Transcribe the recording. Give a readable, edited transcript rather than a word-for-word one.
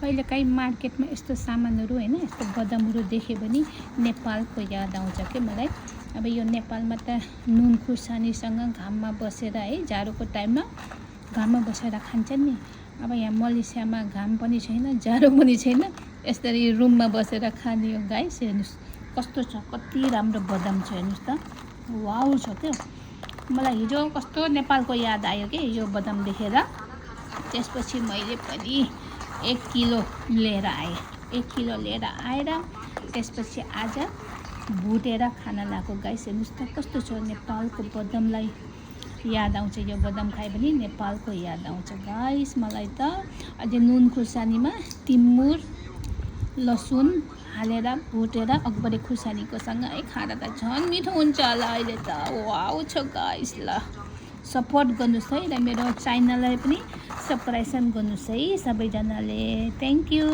कहिलेकाहीँ मार्केटमा यस्तो सामानहरू हैन यस्तो बदामहरू देखे भने नेपालको याद आउँछ के मलाई। अब यो नेपालमा त नुन खुर्सानीसँग घाममा बसेर है जाडोको टाइममा घाममा बसेर खान्छन् नि। अब यहाँ मलेसियामा घाम पनि छैन जाडो पनि छैन, यसरी रुममा बसेर खाने हो गाइस। हेर्नुहोस् कस्तो छ, कति राम्रो बदाम छ हेर्नुहोस् त, वाउ छ क्या। मलाई हिजो कस्तो नेपालको याद आयो कि यो बदाम देखेर। त्यसपछि मैले पनि 1 किलो लिएर आएँ। 1 किलो लिएर आएर त्यसपछि आज भुटेर खान लाग्यो गाइस। हेर्नुहोस् त कस्तो छ, नेपालको बदामलाई याद आउँछ। यो बदाम खायो भने नेपालको याद आउँछ गाइस। मलाई त अझै नुन खुर्सानीमा तिमुर लसुन हालेर भुटेर अकबरे खुर्सानीको सँगै खाँदा त झन् मिठो हुन्छ होला अहिले त। वाउ छ गाइस। ल सपोर्ट गर्नुहोस् है र मेरो च्यानललाई पनि सब्सक्राइब गर्नुहोस् है सबैजनाले। Thank you.